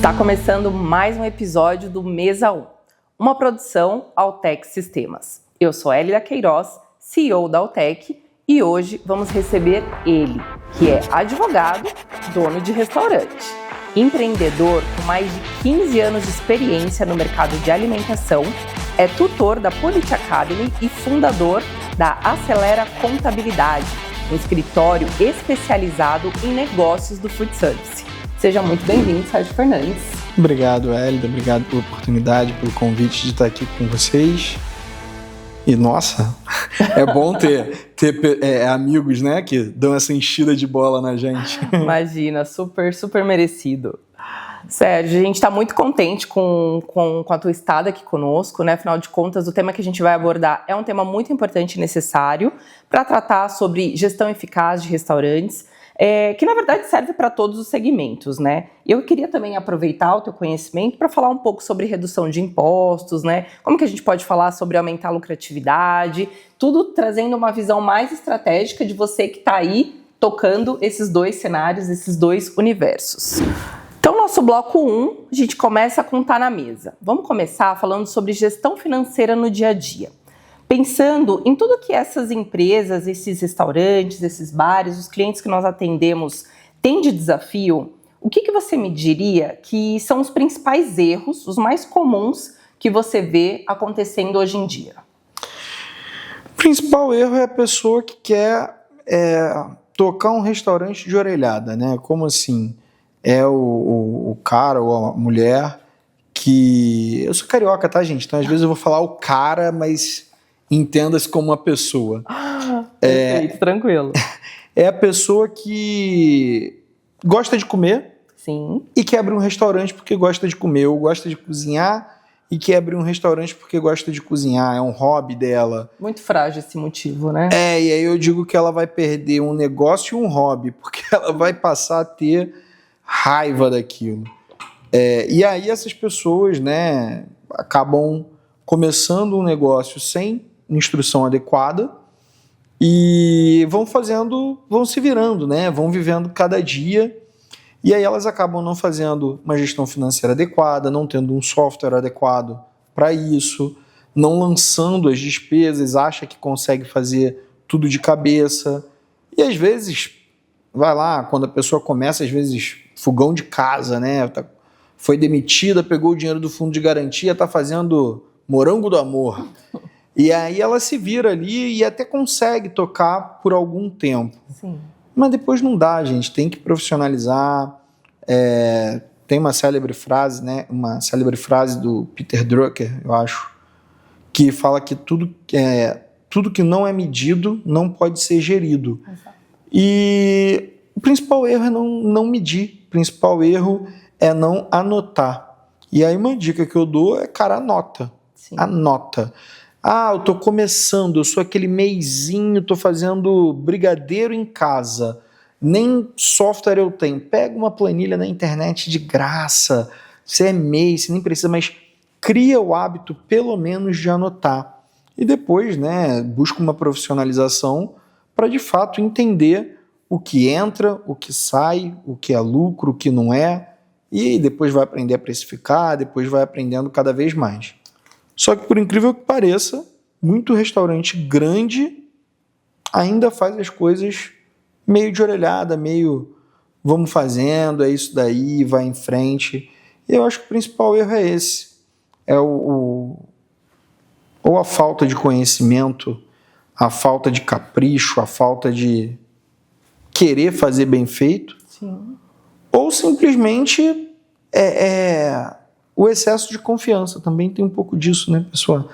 Está começando mais um episódio do Mesa 1, uma produção Altec Sistemas. Eu sou Hélida Queiroz, CEO da Altec, e hoje vamos receber ele, que é advogado, dono de restaurante, empreendedor com mais de 15 anos de experiência no mercado de alimentação, é tutor da Polity Academy e fundador da Acelera Contabilidade, um escritório especializado em negócios do food service. Seja muito bem-vindo, Sérgio Fernandes. Obrigado, Hélida. Obrigado pela oportunidade, pelo convite de estar aqui com vocês. E, nossa, é bom ter amigos, né, que dão essa enchida de bola na gente. Imagina, super merecido. Sérgio, a gente está muito contente com a tua estada aqui conosco, né? Afinal de contas, o tema que a gente vai abordar é um tema muito importante e necessário para tratar sobre gestão eficaz de restaurantes, que na verdade serve para todos os segmentos, né? Eu queria também aproveitar o teu conhecimento para falar um pouco sobre redução de impostos, né? Como que a gente pode falar sobre aumentar a lucratividade, tudo trazendo uma visão mais estratégica de você que está aí tocando esses dois cenários, esses dois universos. Então, nosso bloco 1, a gente começa com Tá na Mesa. Vamos começar falando sobre gestão financeira no dia a dia. Pensando em tudo que essas empresas, esses restaurantes, esses bares, os clientes que nós atendemos têm de desafio, o que você me diria que são os principais erros, os mais comuns que você vê acontecendo hoje em dia? O principal erro é a pessoa que quer tocar um restaurante de orelhada, né? Como assim? É o cara ou a mulher que... Eu sou carioca, tá, gente? Então, às vezes eu vou falar o cara, mas entenda-se como uma pessoa. Perfeito, tranquilo. É a pessoa que gosta de comer. Sim. E quer abrir um restaurante porque gosta de comer, ou gosta de cozinhar e quer abrir um restaurante porque gosta de cozinhar, é um hobby dela. Muito frágil esse motivo, né? E aí eu digo que ela vai perder um negócio e um hobby, porque ela vai passar a ter raiva daquilo. E aí essas pessoas, né, acabam começando um negócio sem instrução adequada e vão se virando, né, vão vivendo cada dia, e aí elas acabam não fazendo uma gestão financeira adequada, não tendo um software adequado para isso, não lançando as despesas, acha que consegue fazer tudo de cabeça, e às vezes, vai lá, quando a pessoa começa, às vezes, fogão de casa, né, foi demitida, pegou o dinheiro do fundo de garantia, está fazendo morango do amor. E aí ela se vira ali e até consegue tocar por algum tempo. Sim. Mas depois não dá, gente. Tem que profissionalizar. Tem uma célebre frase, né? Uma célebre frase do Peter Drucker, eu acho, que fala que tudo que não é medido não pode ser gerido. Exato. E o principal erro é não medir. O principal erro é não anotar. E aí uma dica que eu dou é, cara, anota. Sim. Anota. Eu tô começando, eu sou aquele meizinho, tô fazendo brigadeiro em casa, nem software eu tenho. Pega uma planilha na internet de graça, você é MEI, você nem precisa, mas cria o hábito pelo menos de anotar. E depois, né, busca uma profissionalização para de fato entender o que entra, o que sai, o que é lucro, o que não é, e depois vai aprender a precificar, depois vai aprendendo cada vez mais. Só que, por incrível que pareça, muito restaurante grande ainda faz as coisas meio de orelhada, meio vamos fazendo, é isso daí, vai em frente. E eu acho que o principal erro é esse. Ou a falta de conhecimento, a falta de capricho, a falta de querer fazer bem feito. Sim. Ou simplesmente o excesso de confiança. Também tem um pouco disso, né, pessoal?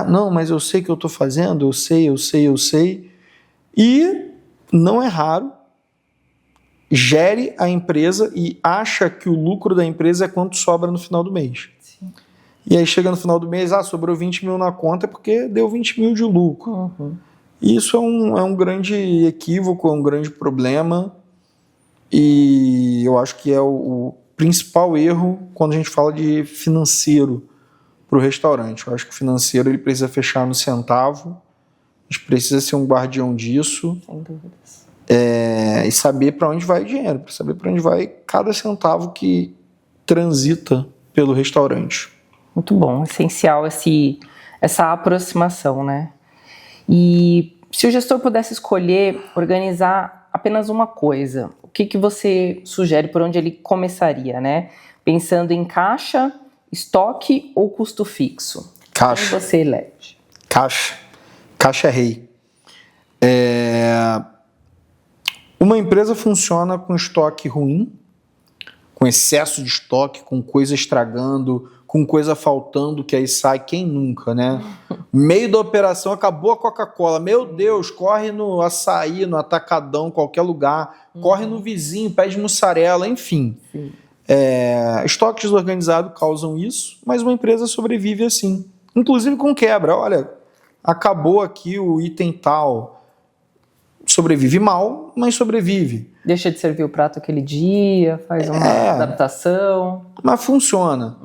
Não, mas eu sei que eu estou fazendo, eu sei. E não é raro, gere a empresa e acha que o lucro da empresa é quanto sobra no final do mês. Sim. E aí chega no final do mês, sobrou 20 mil na conta porque deu 20 mil de lucro. Uhum. Isso é um grande equívoco, é um grande problema, e eu acho que é o principal erro quando a gente fala de financeiro para o restaurante. Eu acho que o financeiro ele precisa fechar no centavo, a gente precisa ser um guardião disso. Sem dúvidas. E saber para onde vai o dinheiro, para saber para onde vai cada centavo que transita pelo restaurante. Muito bom, essencial essa aproximação, né? E se o gestor pudesse escolher organizar apenas uma coisa, o que você sugere, por onde ele começaria, né? Pensando em caixa, estoque ou custo fixo? Caixa. Como você elege? Caixa. Caixa é rei. Uma empresa funciona com estoque ruim, com excesso de estoque, com coisa estragando, com coisa faltando, que aí sai quem nunca, né? Meio da operação, acabou a Coca-Cola. Meu Deus, corre no Açaí, no Atacadão, qualquer lugar. Corre no vizinho, pede mussarela, enfim. Estoques desorganizados causam isso, mas uma empresa sobrevive assim. Inclusive com quebra. Olha, acabou aqui o item tal. Sobrevive mal, mas sobrevive. Deixa de servir o prato aquele dia, faz uma adaptação. Mas funciona.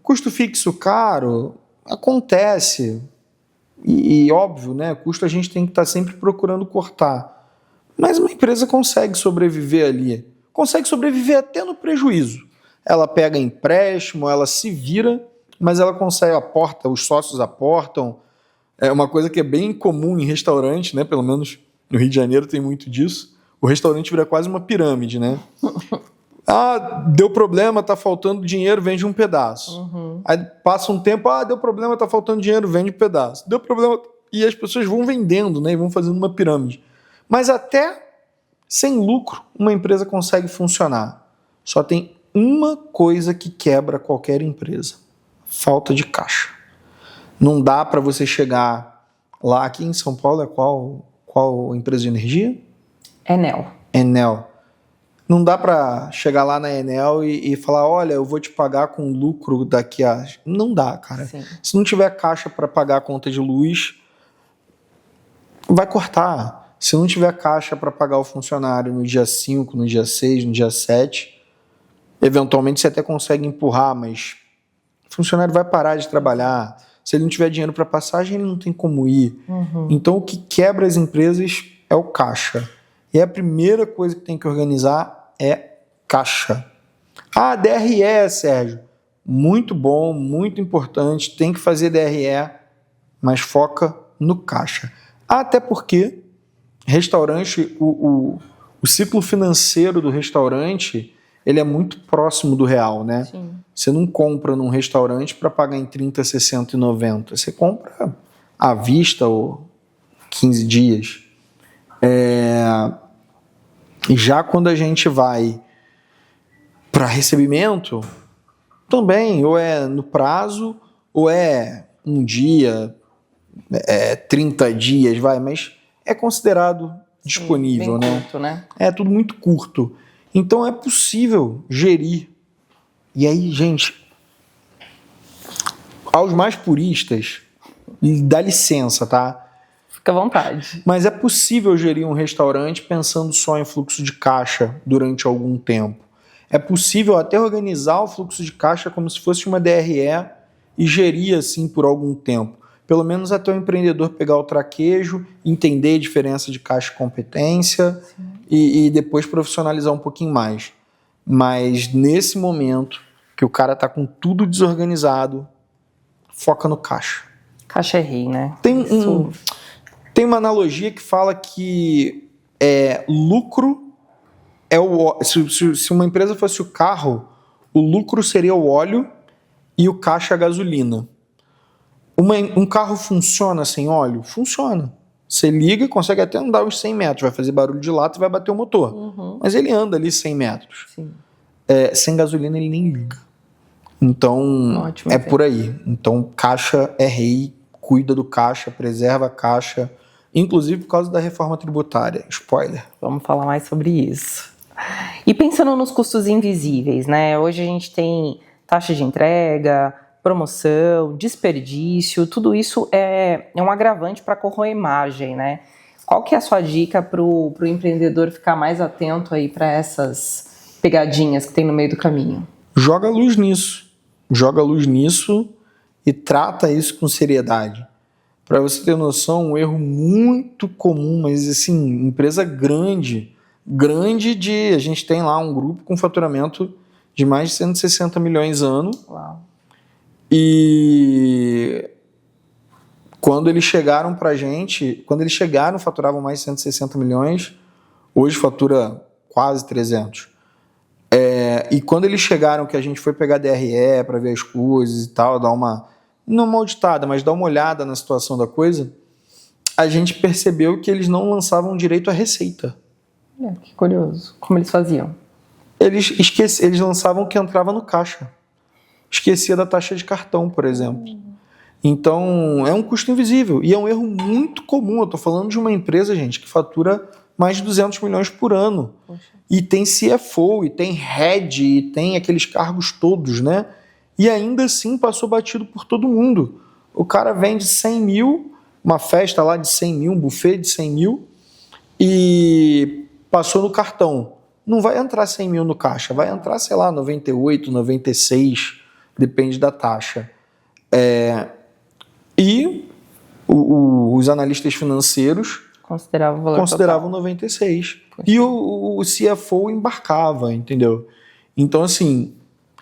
Custo fixo caro, acontece. E óbvio, né? Custo a gente tem que estar sempre procurando cortar. Mas uma empresa consegue sobreviver ali. Consegue sobreviver até no prejuízo. Ela pega empréstimo, ela se vira, mas ela consegue, aporta, os sócios aportam. É uma coisa que é bem comum em restaurante, né? Pelo menos no Rio de Janeiro tem muito disso. O restaurante vira quase uma pirâmide, né? Deu problema, tá faltando dinheiro, vende um pedaço. Aí passa um tempo, deu problema, tá faltando dinheiro, vende um pedaço. Deu problema, e as pessoas vão vendendo, né? E vão fazendo uma pirâmide. Mas até sem lucro, uma empresa consegue funcionar. Só tem uma coisa que quebra qualquer empresa: falta de caixa. Não dá para você chegar lá, aqui em São Paulo, qual empresa de energia? Enel. Não dá para chegar lá na Enel e falar, olha, eu vou te pagar com lucro daqui a... Não dá, cara. Sim. Se não tiver caixa para pagar a conta de luz, vai cortar. Se não tiver caixa para pagar o funcionário no dia 5, no dia 6, no dia 7, eventualmente você até consegue empurrar, mas o funcionário vai parar de trabalhar. Se ele não tiver dinheiro para passagem, ele não tem como ir. Então, o que quebra as empresas é o caixa. E a primeira coisa que tem que organizar é caixa. DRE, Sérgio. Muito bom, muito importante. Tem que fazer DRE, mas foca no caixa. Até porque restaurante, o ciclo financeiro do restaurante, ele é muito próximo do real, né? Sim. Você não compra num restaurante para pagar em 30, 60 e 90. Você compra à vista ou 15 dias. E já quando a gente vai para recebimento, também, ou é no prazo, ou é um dia, 30 dias, mas é considerado disponível, bem curto, né? É tudo muito curto. Então é possível gerir. E aí, gente, aos mais puristas, dá licença, tá? Fica à vontade. Mas é possível gerir um restaurante pensando só em fluxo de caixa durante algum tempo. É possível até organizar o fluxo de caixa como se fosse uma DRE e gerir assim por algum tempo. Pelo menos até o empreendedor pegar o traquejo, entender a diferença de caixa e competência e depois profissionalizar um pouquinho mais. Mas nesse momento que o cara está com tudo desorganizado, foca no caixa. Caixa é rei, né? Tem uma analogia que fala que lucro é o... Se uma empresa fosse o carro, o lucro seria o óleo e o caixa a gasolina. Um carro funciona sem óleo? Funciona. Você liga, consegue até andar uns 100 metros, vai fazer barulho de lata e vai bater o motor. Mas ele anda ali 100 metros. Sim. Sem gasolina ele nem liga. Então, Ótimo, por aí. Então, caixa é rei, cuida do caixa, preserva a caixa, inclusive por causa da reforma tributária. Spoiler. Vamos falar mais sobre isso. E pensando nos custos invisíveis, né? Hoje a gente tem taxa de entrega, promoção, desperdício, tudo isso é um agravante para corroer a imagem, né? Qual que é a sua dica para o empreendedor ficar mais atento aí para essas pegadinhas que tem no meio do caminho? Joga luz nisso e trata isso com seriedade. Para você ter noção, um erro muito comum, mas assim, empresa grande a gente tem lá um grupo com faturamento de mais de 160 milhões ano. Uau. E quando eles chegaram para a gente, quando eles chegaram, faturavam mais de 160 milhões, hoje fatura quase 300. E quando eles chegaram, que a gente foi pegar DRE para ver as coisas e tal, dar uma, não uma auditada, mas dar uma olhada na situação da coisa, a gente percebeu que eles não lançavam direito à receita. Que curioso. Como eles faziam? Eles lançavam o que entrava no caixa. Esquecia da taxa de cartão, por exemplo. Então, é um custo invisível. E é um erro muito comum. Eu estou falando de uma empresa, gente, que fatura mais de 200 milhões por ano. Poxa. E tem CFO, e tem Head, e tem aqueles cargos todos, né? E ainda assim passou batido por todo mundo. O cara vende 100 mil, uma festa lá de 100 mil, um buffet de 100 mil, e passou no cartão. Não vai entrar 100 mil no caixa, vai entrar, sei lá, 98, 96, depende da taxa. E os analistas financeiros consideravam o valor consideravam total. 96. Poxa. E o CFO embarcava, entendeu? Então, assim,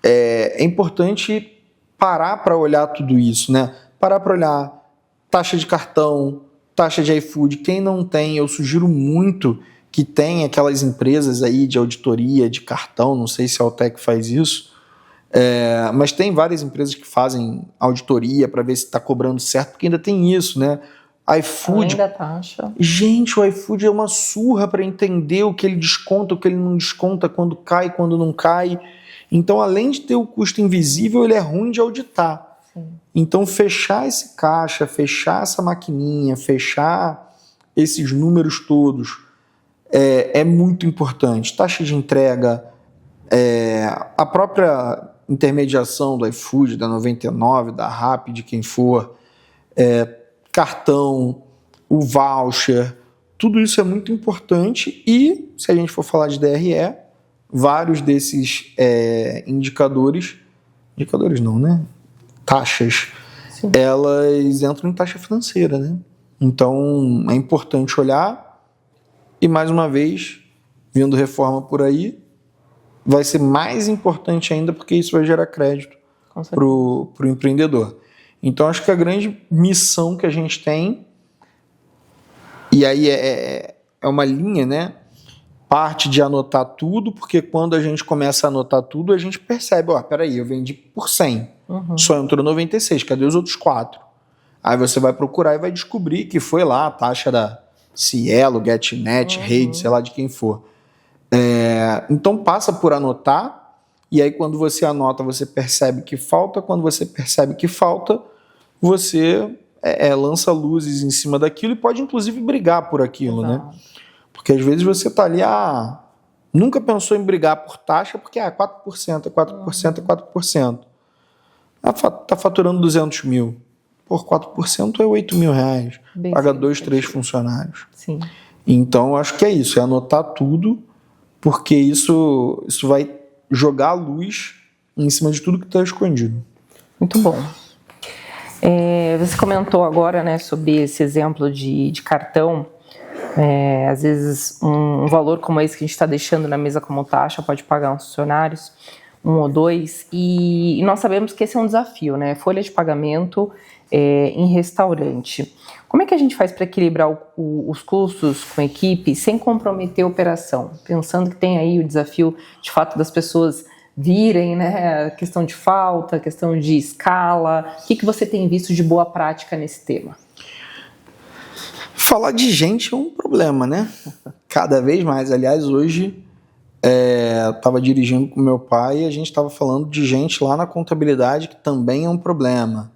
é importante parar para olhar tudo isso, né? Parar para olhar taxa de cartão, taxa de iFood. Quem não tem, eu sugiro muito que tenha aquelas empresas aí de auditoria, de cartão, não sei se a Altec faz isso, mas tem várias empresas que fazem auditoria para ver se está cobrando certo, porque ainda tem isso, né? iFood, além da taxa. Gente, o iFood é uma surra para entender o que ele desconta, o que ele não desconta, quando cai, quando não cai. Então, além de ter o custo invisível, ele é ruim de auditar. Sim. Então, fechar esse caixa, fechar essa maquininha, fechar esses números todos é muito importante. Taxa de entrega, a própria intermediação do iFood, da 99, da Rappi, de quem for, cartão, o voucher, tudo isso é muito importante. E, se a gente for falar de DRE, vários desses indicadores não, né? Taxas, sim, elas entram em taxa financeira, né? Então, é importante olhar e, mais uma vez, vindo reforma por aí, vai ser mais importante ainda porque isso vai gerar crédito para o empreendedor. Então, acho que a grande missão que a gente tem, e aí é uma linha, né? Parte de anotar tudo, porque quando a gente começa a anotar tudo, a gente percebe, peraí, eu vendi por 100, só entrou 96, cadê os outros 4? Aí você vai procurar e vai descobrir que foi lá a taxa da Cielo, GetNet, Rede, sei lá de quem for. Então passa por anotar, e aí quando você anota, você percebe que falta, quando você percebe que falta, você lança luzes em cima daquilo e pode inclusive brigar por aquilo, exato, né? Porque às vezes você está ali, nunca pensou em brigar por taxa, porque 4%, é 4%, é 4%. Está faturando 200 mil. Por 4% é 8 mil reais. Bem, paga 2, 3 funcionários. Sim. Então, acho que é isso, é anotar tudo, porque isso vai jogar a luz em cima de tudo que está escondido. Muito bom. Você comentou agora, né, sobre esse exemplo de cartão. Às vezes um valor como esse que a gente está deixando na mesa como taxa pode pagar uns funcionários, 1 ou 2, e nós sabemos que esse é um desafio, né? Folha de pagamento em restaurante. Como é que a gente faz para equilibrar os custos com a equipe sem comprometer a operação? Pensando que tem aí o desafio, de fato, das pessoas virem, né? A questão de falta, a questão de escala. O que você tem visto de boa prática nesse tema? Falar de gente é um problema, né? Cada vez mais. Aliás, hoje estava dirigindo com meu pai e a gente estava falando de gente lá na contabilidade, que também é um problema.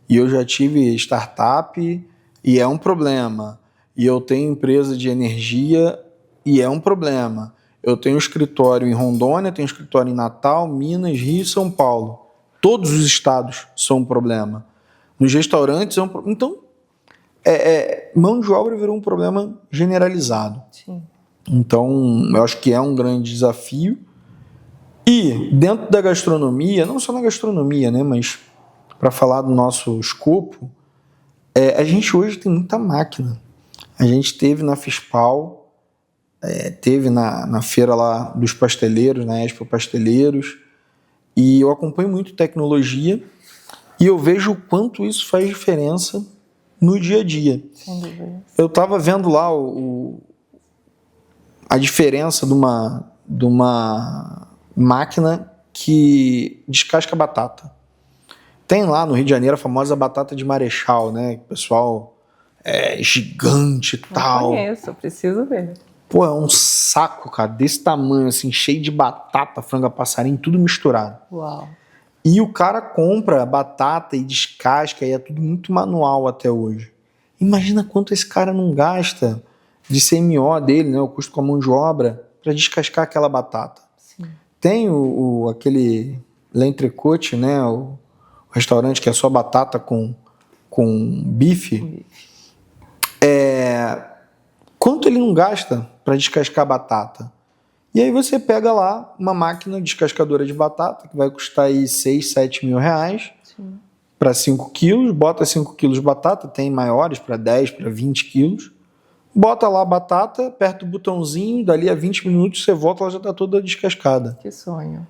E eu já tive startup e é um problema. E eu tenho empresa de energia e é um problema. Eu tenho escritório em Rondônia, tenho escritório em Natal, Minas, Rio e São Paulo. Todos os estados são um problema. Nos restaurantes é um problema. Então, mão de obra virou um problema generalizado. Sim. Então, eu acho que é um grande desafio. E dentro da gastronomia, não só na gastronomia, né, mas para falar do nosso escopo, a gente hoje tem muita máquina. A gente teve na Fispal, teve na feira lá dos pasteleiros, na Expo Pasteleiros, E eu acompanho muito tecnologia e eu vejo o quanto isso faz diferença no dia a dia. Sem dúvida. Eu estava vendo lá a diferença de uma máquina que descasca batata. Tem lá no Rio de Janeiro a famosa batata de Marechal, né? O pessoal é gigante e tal. Não conheço, preciso ver. Pô, é um saco, cara, desse tamanho, assim, cheio de batata, franga passarinho, tudo misturado. Uau. E o cara compra batata e descasca, e é tudo muito manual até hoje. Imagina quanto esse cara não gasta de CMO dele, né, o custo com a mão de obra, para descascar aquela batata. Sim. Tem aquele L'Entrecote, né, o restaurante que é só batata com bife. Quanto ele não gasta para descascar batata? E aí você pega lá uma máquina descascadora de batata, que vai custar aí 6, 7 mil reais para 5 quilos, bota 5 quilos de batata, tem maiores para 10, para 20 quilos, bota lá a batata, aperta o botãozinho, dali a 20 minutos você volta, ela já está toda descascada. Que sonho.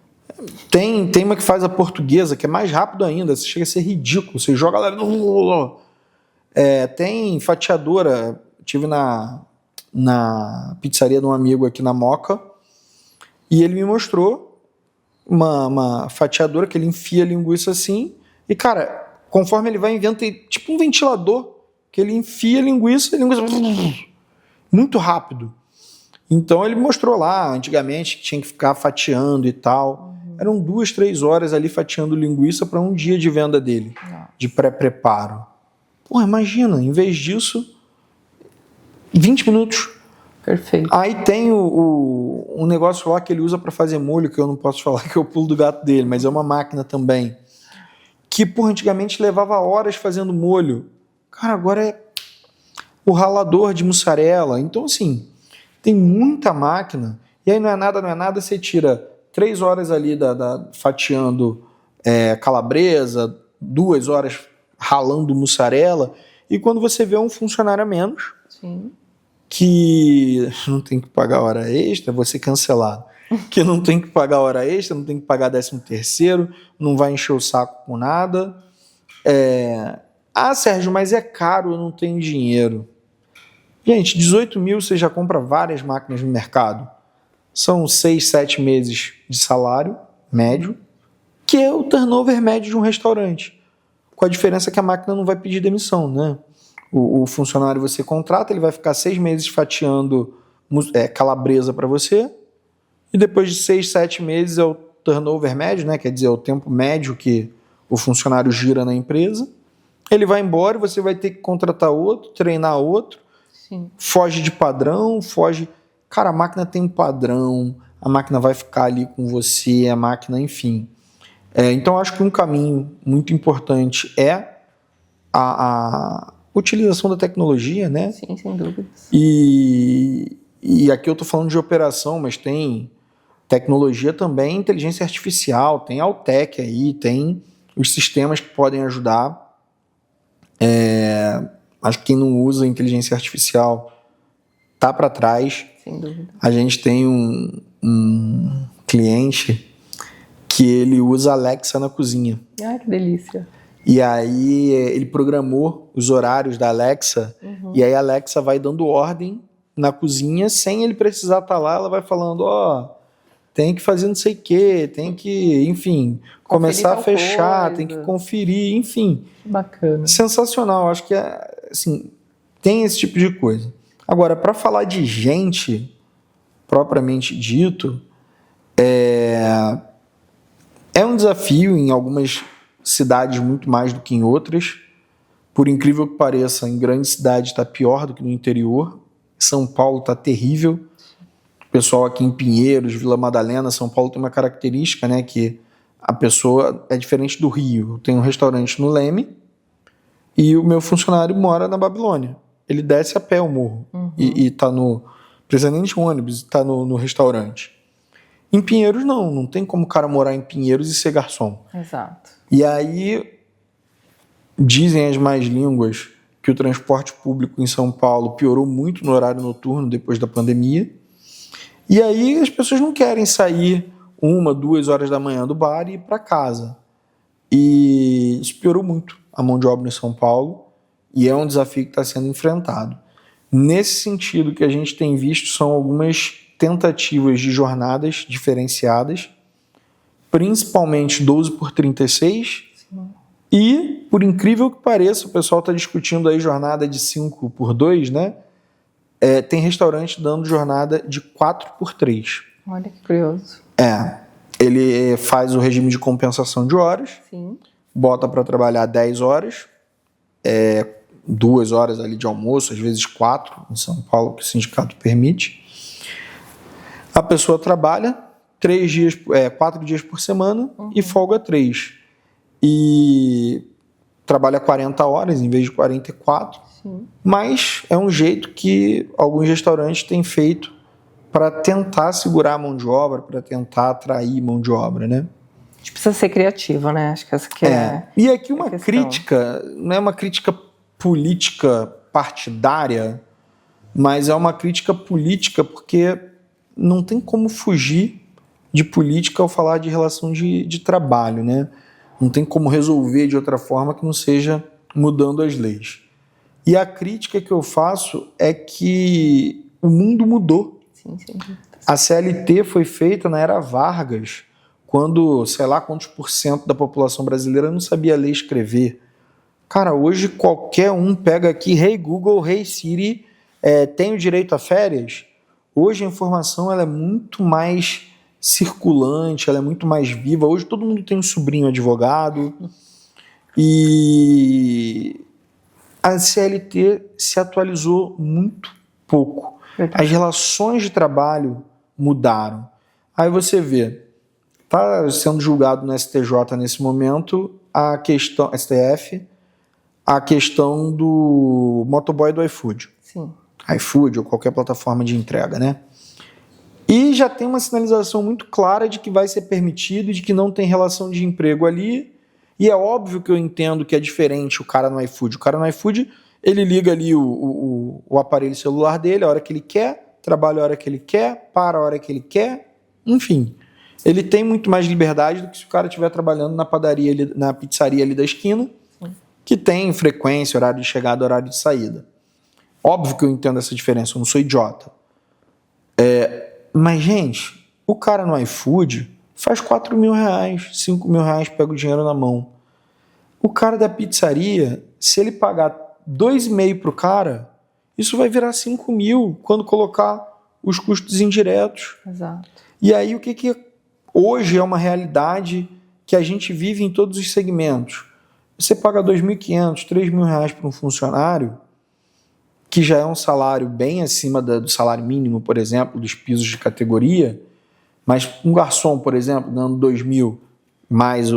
Tem uma que faz a portuguesa, que é mais rápido ainda, você chega a ser ridículo, você joga lá... tem fatiadora, tive na pizzaria de um amigo aqui na Moca, e ele me mostrou uma fatiadora que ele enfia a linguiça assim, e cara, conforme ele vai inventando, tipo um ventilador, que ele enfia a linguiça muito rápido. Então ele mostrou lá, antigamente, que tinha que ficar fatiando e tal. Eram 2, 3 horas ali fatiando linguiça para um dia de venda dele, de pré-preparo. Pô, imagina, em vez disso, 20 minutos. Perfeito. Aí tem um negócio lá que ele usa para fazer molho, que eu não posso falar que é o pulo do gato dele, mas é uma máquina também. Que, por antigamente, levava horas fazendo molho. Cara, agora é o ralador de mussarela. Então, assim, tem muita máquina. E aí não é nada, você tira 3 horas ali fatiando calabresa, 2 horas ralando mussarela, e quando você vê um funcionário a menos, Sim. que não tem que pagar hora extra, você cancelado. Que não tem que pagar hora extra, não tem que pagar 13º, não vai encher o saco com nada. Sérgio, mas é caro, eu não tenho dinheiro. Gente, 18 mil você já compra várias máquinas no mercado. São 6, 7 meses de salário médio, que é o turnover médio de um restaurante. Com a diferença que a máquina não vai pedir demissão, né? O funcionário você contrata, ele vai ficar 6 meses fatiando calabresa para você, e depois de 6, 7 meses é o turnover médio, né? Quer dizer, é o tempo médio que o funcionário gira na empresa. Ele vai embora, você vai ter que contratar outro, treinar outro. Sim. Foge de padrão, foge... Cara, a máquina tem um padrão, a máquina vai ficar ali com você, a máquina, enfim. Então, acho que um caminho muito importante é a utilização da tecnologia, né? Sim, sem dúvidas. E aqui eu estou falando de operação, mas tem tecnologia também, inteligência artificial, tem Altec aí, tem os sistemas que podem ajudar. Acho que quem não usa inteligência artificial tá para trás. Sem dúvida. A gente tem um cliente que ele usa Alexa na cozinha. Ai, que delícia. E aí ele programou os horários da Alexa, e aí a Alexa vai dando ordem na cozinha sem ele precisar estar lá. Ela vai falando, tem que fazer não sei o quê, tem que, enfim, começar a fechar, tem que conferir, enfim. Bacana. Sensacional, acho que assim, tem esse tipo de coisa. Agora, para falar de gente, propriamente dito, é um desafio em algumas cidades muito mais do que em outras. Por incrível que pareça, em grandes cidades está pior do que no interior. São Paulo está terrível. O pessoal aqui em Pinheiros, Vila Madalena, São Paulo tem uma característica, né, que a pessoa é diferente do Rio. Tem um restaurante no Leme e o meu funcionário mora na Babilônia. Ele desce a pé o morro e está no... precisa nem de ônibus, está no restaurante. Em Pinheiros não tem como o cara morar em Pinheiros e ser garçom. Exato. E aí dizem as más línguas que o transporte público em São Paulo piorou muito no horário noturno depois da pandemia. E aí as pessoas não querem sair 1, 2 horas da manhã do bar e ir para casa. E isso piorou muito a mão de obra em São Paulo e é um desafio que está sendo enfrentado. Nesse sentido, que a gente tem visto são algumas tentativas de jornadas diferenciadas, principalmente 12 por 36, sim. E, por incrível que pareça, o pessoal está discutindo aí jornada de 5 por 2, né? Tem restaurante dando jornada de 4 por 3. Olha que curioso. Ele faz o regime de compensação de horas, sim. Bota para trabalhar 10 horas, 2 horas ali de almoço, às vezes 4, em São Paulo, que o sindicato permite. A pessoa trabalha 4 dias por semana, e folga 3. E trabalha 40 horas em vez de 44. Sim. Mas é um jeito que alguns restaurantes têm feito para tentar segurar a mão de obra, para tentar atrair mão de obra, né? A gente precisa ser criativo, né? Acho que essa que é. E aqui uma crítica, não é uma crítica política partidária, mas é uma crítica política porque não tem como fugir de política ao falar de relação de trabalho, né? Não tem como resolver de outra forma que não seja mudando as leis. E a crítica que eu faço é que o mundo mudou. Sim. A CLT foi feita na era Vargas, quando, sei lá quantos % da população brasileira não sabia ler e escrever. Cara, hoje qualquer um pega aqui, Hey Google, Hey Siri, tenho direito a férias? Hoje a informação ela é muito mais circulante, ela é muito mais viva. Hoje todo mundo tem um sobrinho advogado e a CLT se atualizou muito pouco. As relações de trabalho mudaram. Aí você vê, está sendo julgado no STJ nesse momento a questão, STF, a questão do motoboy do iFood. Sim. iFood ou qualquer plataforma de entrega, né? E já tem uma sinalização muito clara de que vai ser permitido, de que não tem relação de emprego ali. E é óbvio que eu entendo que é diferente o cara no iFood. O cara no iFood, ele liga ali o aparelho celular dele a hora que ele quer, trabalha a hora que ele quer, para a hora que ele quer, enfim. Ele tem muito mais liberdade do que se o cara estiver trabalhando na padaria, ali, na pizzaria ali da esquina, que tem frequência, horário de chegada, horário de saída. Óbvio que eu entendo essa diferença, eu não sou idiota. Mas, gente, o cara no iFood faz R$4.000, R$5.000, pega o dinheiro na mão. O cara da pizzaria, se ele pagar 2,5 pro cara, isso vai virar 5.000 quando colocar os custos indiretos. Exato. E aí o que hoje é uma realidade que a gente vive em todos os segmentos. Você paga R$2.500, R$3.000 para um funcionário, que já é um salário bem acima do salário mínimo, por exemplo, dos pisos de categoria, mas um garçom, por exemplo, ganhando 2.000 mais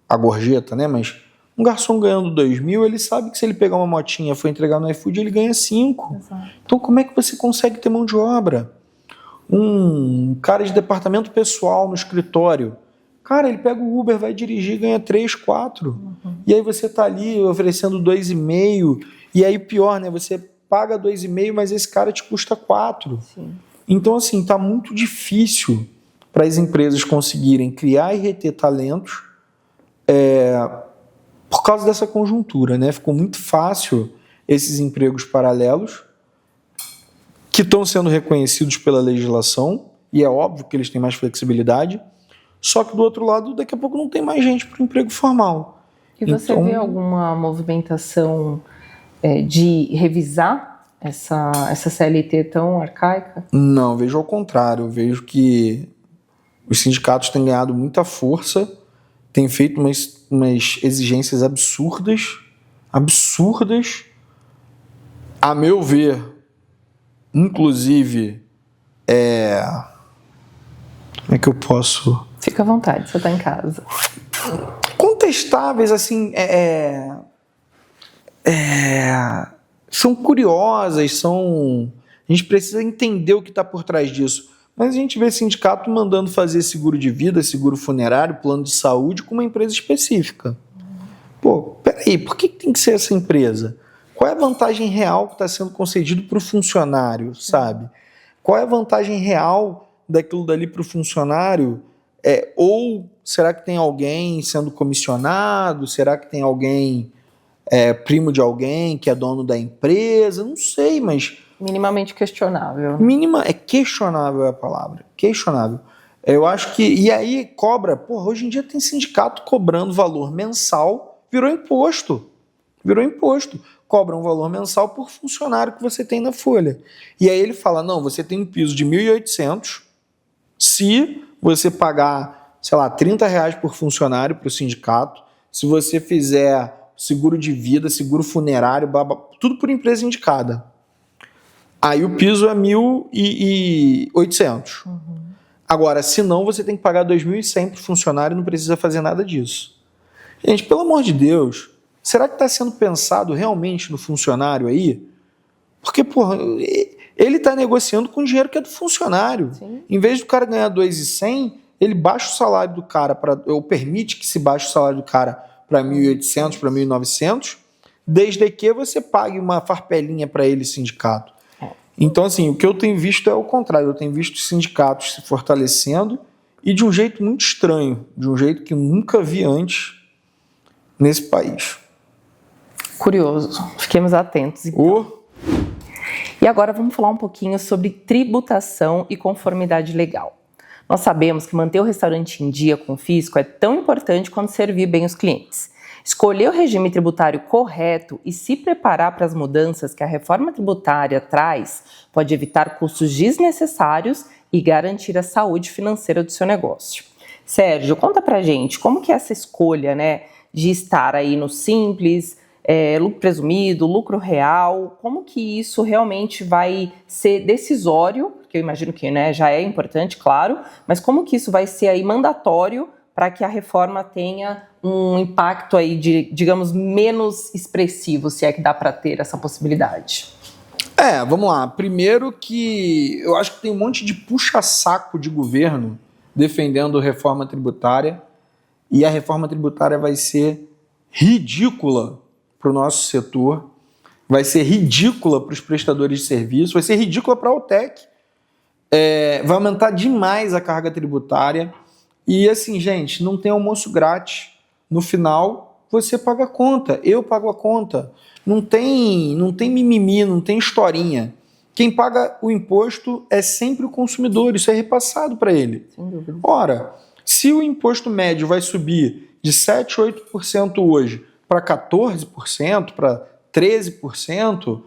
a gorjeta, né? Mas um garçom ganhando 2.000, ele sabe que se ele pegar uma motinha e for entregar no iFood, ele ganha 5. Exato. Então como é que você consegue ter mão de obra? Um cara de departamento pessoal no escritório, cara, ele pega o Uber, vai dirigir, ganha 3, 4. E aí você tá ali oferecendo 2,5. E aí pior, né? Você paga 2,5, mas esse cara te custa 4. Sim. Então, assim, tá muito difícil para as empresas conseguirem criar e reter talentos por causa dessa conjuntura, né? Ficou muito fácil esses empregos paralelos que estão sendo reconhecidos pela legislação, e é óbvio que eles têm mais flexibilidade, só que do outro lado, daqui a pouco não tem mais gente para o emprego formal. E você vê alguma movimentação de revisar essa CLT tão arcaica? Não, vejo ao contrário. Eu vejo que os sindicatos têm ganhado muita força, têm feito umas exigências absurdas, a meu ver, inclusive, como é que eu posso... Fica à vontade, você está em casa. Contestáveis, assim, são curiosas, a gente precisa entender o que está por trás disso. Mas a gente vê sindicato mandando fazer seguro de vida, seguro funerário, plano de saúde com uma empresa específica. Pô, peraí, por que tem que ser essa empresa? Qual é a vantagem real que está sendo concedido para o funcionário, sabe? Qual é a vantagem real daquilo dali para o funcionário? Ou será que tem alguém sendo comissionado? Será que tem alguém, primo de alguém que é dono da empresa? Não sei, mas... Minimamente questionável. Questionável é a palavra. Questionável. Eu acho que... E aí cobra... Porra, hoje em dia tem sindicato cobrando valor mensal, virou imposto. Cobra um valor mensal por funcionário que você tem na folha. E aí ele fala, não, você tem um piso de 1.800 se você pagar, sei lá, R$30 por funcionário para o sindicato, se você fizer seguro de vida, seguro funerário, tudo por empresa indicada. Aí o piso é 1.800. Agora, se não, você tem que pagar 2.100 para o funcionário e não precisa fazer nada disso. Gente, pelo amor de Deus, será que está sendo pensado realmente no funcionário aí? Porque, porra, ele está negociando com o dinheiro que é do funcionário. Sim. Em vez do cara ganhar 2.100, ele baixa o salário do cara, ou permite que se baixe o salário do cara para 1.800, para 1.900, desde que você pague uma farpelinha para ele, sindicato. Então, assim, o que eu tenho visto é o contrário. Eu tenho visto os sindicatos se fortalecendo e de um jeito muito estranho, de um jeito que eu nunca vi antes nesse país. Curioso. Fiquemos atentos, então. E agora vamos falar um pouquinho sobre tributação e conformidade legal. Nós sabemos que manter o restaurante em dia com o fisco é tão importante quanto servir bem os clientes. Escolher o regime tributário correto e se preparar para as mudanças que a reforma tributária traz pode evitar custos desnecessários e garantir a saúde financeira do seu negócio. Sérgio, conta pra gente como que é essa escolha, né, de estar aí no Simples, lucro presumido, lucro real, como que isso realmente vai ser decisório, porque eu imagino que, né, já é importante, claro, mas como que isso vai ser aí mandatório para que a reforma tenha um impacto aí, digamos, menos expressivo, se é que dá para ter essa possibilidade? Vamos lá. Primeiro que eu acho que tem um monte de puxa-saco de governo defendendo a reforma tributária e a reforma tributária vai ser ridícula para o nosso setor, vai ser ridícula para os prestadores de serviço, vai ser ridícula para a OTEC, vai aumentar demais a carga tributária. E assim, gente, não tem almoço grátis. No final, você paga a conta, eu pago a conta. Não tem mimimi, não tem historinha. Quem paga o imposto é sempre o consumidor, isso é repassado para ele. Sem dúvida. Ora, se o imposto médio vai subir de 7%, 8% hoje para 14%, para 13%,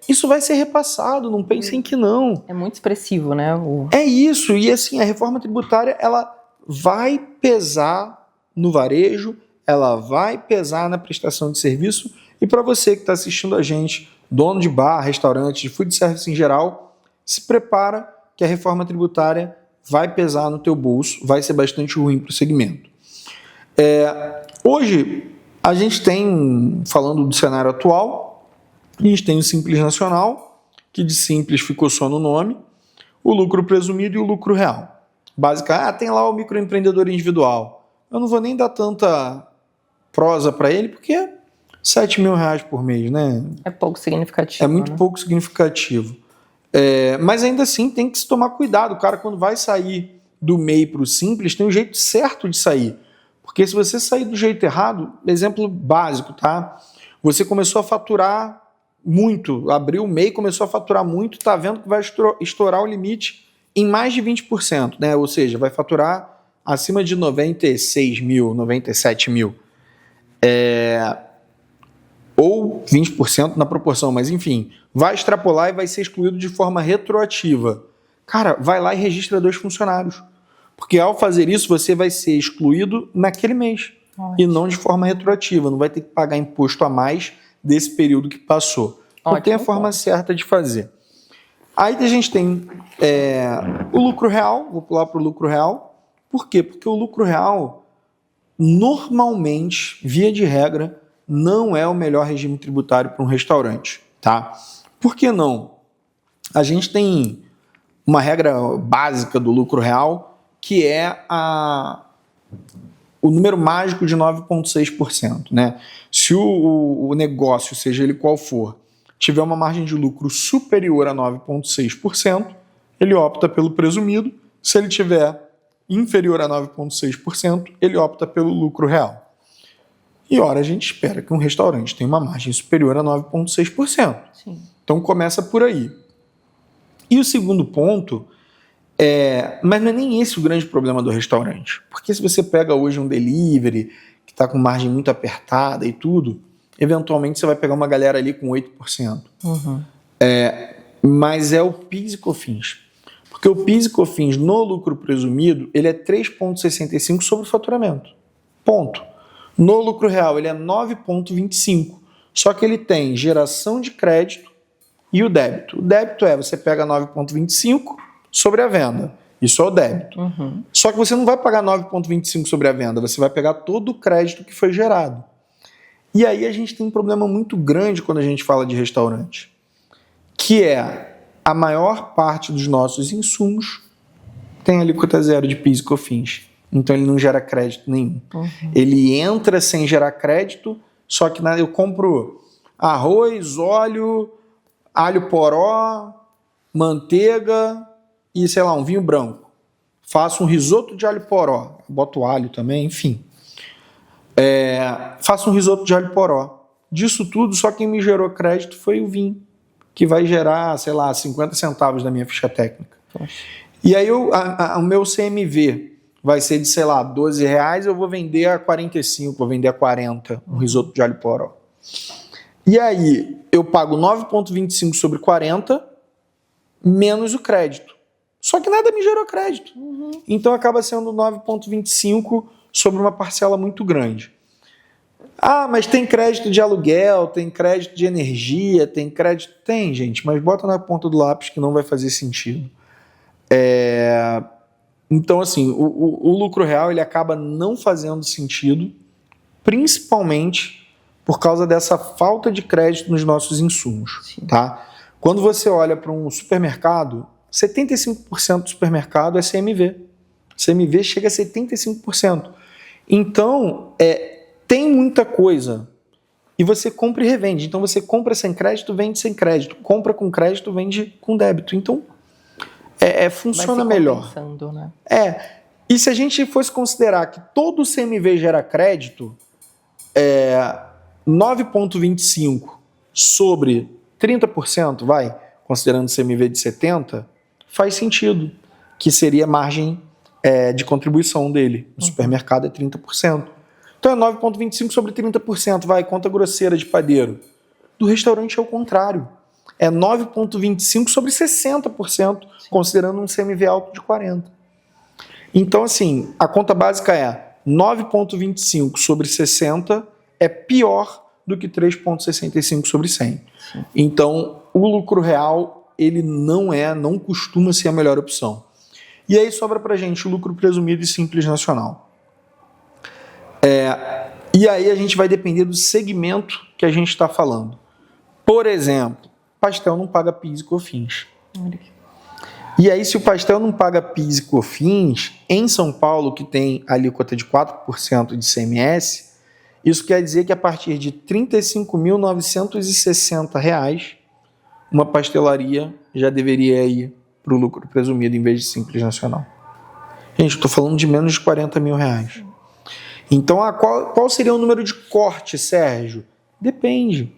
isso vai ser repassado, não pensem que não. É muito expressivo, né? É isso, e assim, a reforma tributária, ela vai pesar no varejo, ela vai pesar na prestação de serviço, e para você que está assistindo a gente, dono de bar, restaurante, de food service em geral, se prepara que a reforma tributária vai pesar no teu bolso, vai ser bastante ruim para o segmento. Hoje, a gente tem, falando do cenário atual, a gente tem o Simples Nacional, que de Simples ficou só no nome, o lucro presumido e o lucro real. Basicamente, tem lá o microempreendedor individual. Eu não vou nem dar tanta prosa para ele, porque é R$7.000 por mês, né? É pouco significativo. É muito pouco significativo. Mas ainda assim tem que se tomar cuidado. O cara, quando vai sair do MEI para o Simples, tem um jeito certo de sair. Porque se você sair do jeito errado, exemplo básico, tá? Você começou a faturar muito, abriu o MEI, começou a faturar muito, tá vendo que vai estourar o limite em mais de 20%, né? Ou seja, vai faturar acima de 96 mil, 97 mil. Ou 20% na proporção, mas enfim, vai extrapolar e vai ser excluído de forma retroativa. Cara, vai lá e registra 2 funcionários. Porque ao fazer isso, você vai ser excluído naquele mês. E não de forma retroativa. Não vai ter que pagar imposto a mais desse período que passou. Então tem a forma certa de fazer. Aí a gente tem o lucro real. Vou pular para o lucro real. Por quê? Porque o lucro real, normalmente, via de regra, não é o melhor regime tributário para um restaurante. Tá? Por que não? A gente tem uma regra básica do lucro real, que é o número mágico de 9,6%. Né? Se o negócio, seja ele qual for, tiver uma margem de lucro superior a 9,6%, ele opta pelo presumido. Se ele tiver inferior a 9,6%, ele opta pelo lucro real. E ora, a gente espera que um restaurante tenha uma margem superior a 9,6%. Sim. Então começa por aí. E o segundo ponto mas não é nem esse o grande problema do restaurante. Porque se você pega hoje um delivery que está com margem muito apertada e tudo, eventualmente você vai pegar uma galera ali com 8%. Uhum. Mas é o PIS e COFINS. Porque o PIS e COFINS no lucro presumido, ele é 3,65 sobre o faturamento. Ponto. No lucro real, ele é 9,25. Só que ele tem geração de crédito e o débito. O débito você pega 9,25 sobre a venda. Isso é o débito. Uhum. Só que você não vai pagar 9,25 sobre a venda, você vai pegar todo o crédito que foi gerado. E aí a gente tem um problema muito grande quando a gente fala de restaurante, que a maior parte dos nossos insumos tem alíquota zero de PIS e COFINS. Então ele não gera crédito nenhum. Uhum. Ele entra sem gerar crédito, só que eu compro arroz, óleo, alho poró, manteiga e, sei lá, um vinho branco. Faço um risoto de alho poró. Boto alho também, enfim. Faço um risoto de alho poró. Disso tudo, só quem me gerou crédito foi o vinho, que vai gerar, sei lá, 50 centavos da minha ficha técnica. Poxa. E aí o meu CMV vai ser de, sei lá, R$12, eu vou vender a 45, vou vender a 40, um risoto de alho poró. E aí eu pago 9,25 sobre 40, menos o crédito. Só que nada me gerou crédito. Uhum. Então acaba sendo 9,25 sobre uma parcela muito grande. Ah, mas tem crédito de aluguel, tem crédito de energia, tem crédito... Tem, gente, mas bota na ponta do lápis que não vai fazer sentido. Então, assim, o lucro real ele acaba não fazendo sentido, principalmente por causa dessa falta de crédito nos nossos insumos. Tá? Quando você olha para um supermercado, 75% do supermercado é CMV. CMV chega a 75%. Então, tem muita coisa. E você compra e revende. Então, você compra sem crédito, vende sem crédito. Compra com crédito, vende com débito. Então, funciona melhor. Né? E se a gente fosse considerar que todo o CMV gera crédito, 9,25 sobre 30%, considerando o CMV de 70%, faz sentido, que seria a margem de contribuição dele. No supermercado é 30%. Então é 9,25 sobre 30%, conta grosseira de padeiro. Do restaurante é o contrário. É 9,25 sobre 60%, considerando um CMV alto de 40%. Então, assim, a conta básica é 9,25 sobre 60 é pior do que 3,65 sobre 100. Sim. Então, o lucro real, ele não costuma ser a melhor opção. E aí sobra pra gente o lucro presumido e simples nacional. E aí a gente vai depender do segmento que a gente está falando. Por exemplo, pastel não paga PIS e COFINS. E aí, se o pastel não paga PIS e COFINS, em São Paulo, que tem a alíquota de 4% de ICMS, isso quer dizer que a partir de R$ 35.960, uma pastelaria já deveria ir para o lucro presumido em vez de simples nacional. Gente, eu estou falando de menos de R$40 mil. Então, qual seria o número de corte, Sérgio? Depende.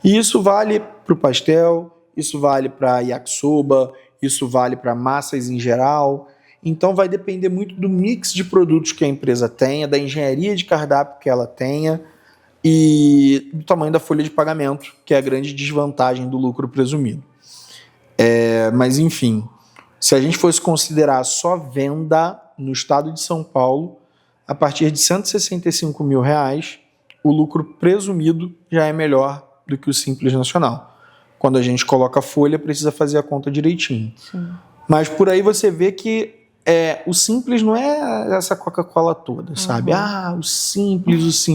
E isso vale para o pastel, isso vale para yakisoba, isso vale para massas em geral. Então vai depender muito do mix de produtos que a empresa tenha, da engenharia de cardápio que ela tenha e do tamanho da folha de pagamento, que é a grande desvantagem do lucro presumido. Mas enfim, se a gente fosse considerar só venda no estado de São Paulo, a partir de R$ 165 mil, o lucro presumido já é melhor do que o simples nacional. Quando a gente coloca a folha, precisa fazer a conta direitinho. Sim. Mas por aí você vê que o simples não é essa Coca-Cola toda, sabe? O simples.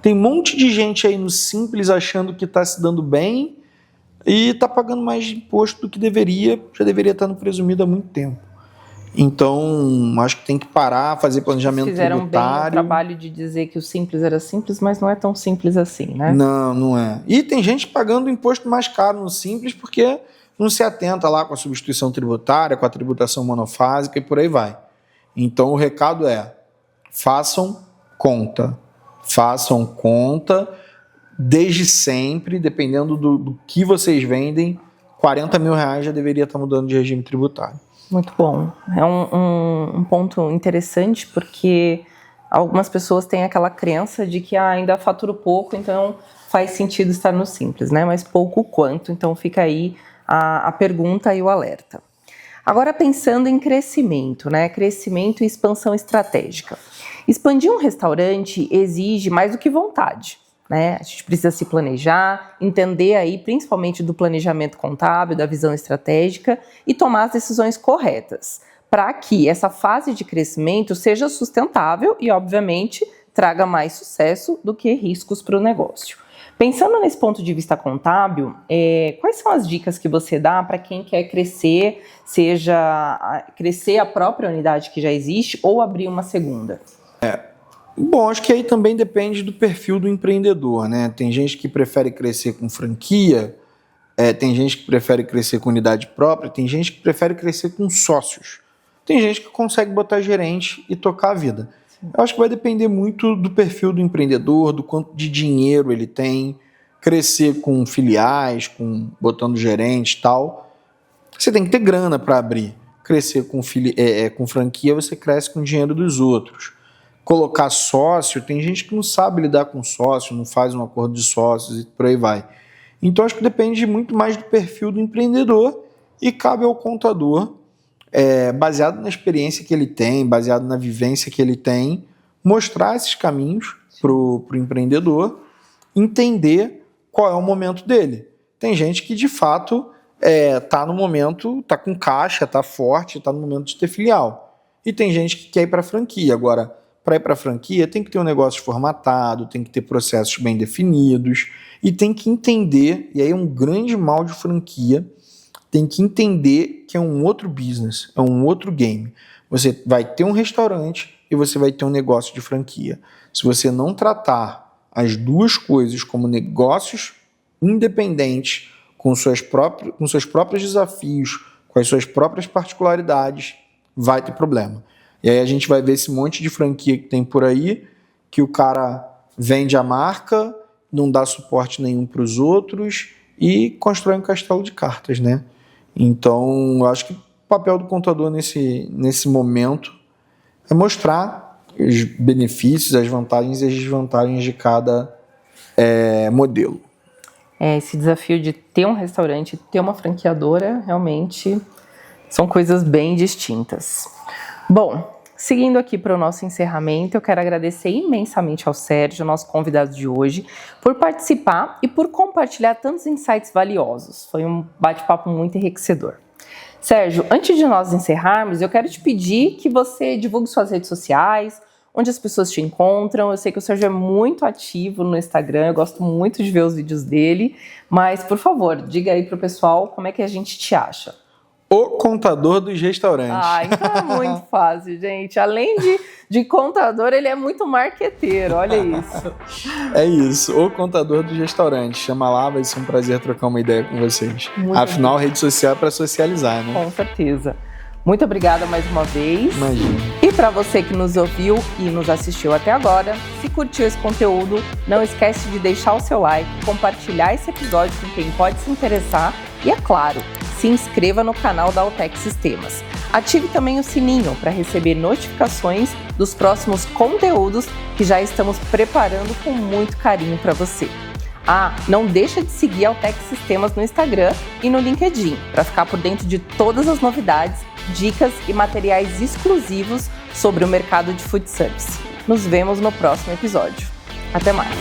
Tem um monte de gente aí no simples achando que está se dando bem e está pagando mais de imposto do que deveria, já deveria estar no presumido há muito tempo. Então, acho que tem que parar, fazer planejamento tributário. Fizeram bem o trabalho de dizer que o simples era simples, mas não é tão simples assim, né? Não é. E tem gente pagando imposto mais caro no simples porque não se atenta lá com a substituição tributária, com a tributação monofásica e por aí vai. Então o recado é, façam conta desde sempre, dependendo do que vocês vendem, R$40 mil já deveria estar mudando de regime tributário. Muito bom. É um ponto interessante, porque algumas pessoas têm aquela crença de que ainda faturo pouco, então faz sentido estar no Simples, né? Mas pouco quanto, então fica aí a pergunta e o alerta. Agora pensando em crescimento, né? Crescimento e expansão estratégica. Expandir um restaurante exige mais do que vontade, né? A gente precisa se planejar, entender aí principalmente do planejamento contábil, da visão estratégica e tomar as decisões corretas para que essa fase de crescimento seja sustentável e, obviamente, traga mais sucesso do que riscos para o negócio. Pensando nesse ponto de vista contábil, quais são as dicas que você dá para quem quer crescer, seja crescer a própria unidade que já existe ou abrir uma segunda? Bom, acho que aí também depende do perfil do empreendedor, né? Tem gente que prefere crescer com franquia, tem gente que prefere crescer com unidade própria, tem gente que prefere crescer com sócios. Tem gente que consegue botar gerente e tocar a vida. Eu acho que vai depender muito do perfil do empreendedor, do quanto de dinheiro ele tem, crescer com filiais, botando gerente e tal. Você tem que ter grana para abrir. Crescer com franquia, você cresce com o dinheiro dos outros. Colocar sócio, tem gente que não sabe lidar com sócio, não faz um acordo de sócios e por aí vai. Então acho que depende muito mais do perfil do empreendedor e cabe ao contador, baseado na experiência que ele tem, baseado na vivência que ele tem, mostrar esses caminhos para o empreendedor, entender qual é o momento dele. Tem gente que de fato está no momento, está com caixa, está forte, está no momento de ter filial. E tem gente que quer ir para a franquia. Agora, para ir para a franquia, tem que ter um negócio formatado, tem que ter processos bem definidos e tem que entender, e aí é um grande mal de franquia, tem que entender que é um outro business, é um outro game. Você vai ter um restaurante e você vai ter um negócio de franquia. Se você não tratar as duas coisas como negócios independentes, com seus próprios desafios, com as suas próprias particularidades, vai ter problema. E aí a gente vai ver esse monte de franquia que tem por aí, que o cara vende a marca, não dá suporte nenhum para os outros e constrói um castelo de cartas, né? Então, eu acho que o papel do contador nesse momento é mostrar os benefícios, as vantagens e as desvantagens de cada modelo. Esse desafio de ter um restaurante, ter uma franqueadora, realmente são coisas bem distintas. Bom, seguindo aqui para o nosso encerramento, eu quero agradecer imensamente ao Sérgio, nosso convidado de hoje, por participar e por compartilhar tantos insights valiosos. Foi um bate-papo muito enriquecedor. Sérgio, antes de nós encerrarmos, eu quero te pedir que você divulgue suas redes sociais, onde as pessoas te encontram. Eu sei que o Sérgio é muito ativo no Instagram, eu gosto muito de ver os vídeos dele, mas, por favor, diga aí para o pessoal como é que a gente te acha. O contador dos restaurantes. Então é muito fácil, gente. Além de contador, ele é muito marqueteiro, olha isso. É isso, o contador dos restaurantes. Chama lá, vai ser um prazer trocar uma ideia com vocês. Afinal, a rede social é para socializar, né? Com certeza. Muito obrigada mais uma vez. Imagina. E para você que nos ouviu e nos assistiu até agora, se curtiu esse conteúdo, não esquece de deixar o seu like, compartilhar esse episódio com quem pode se interessar e, é claro, se inscreva no canal da Altex Sistemas. Ative também o sininho para receber notificações dos próximos conteúdos que já estamos preparando com muito carinho para você. Não deixa de seguir a Altex Sistemas no Instagram e no LinkedIn para ficar por dentro de todas as novidades, dicas e materiais exclusivos sobre o mercado de food service. Nos vemos no próximo episódio. Até mais!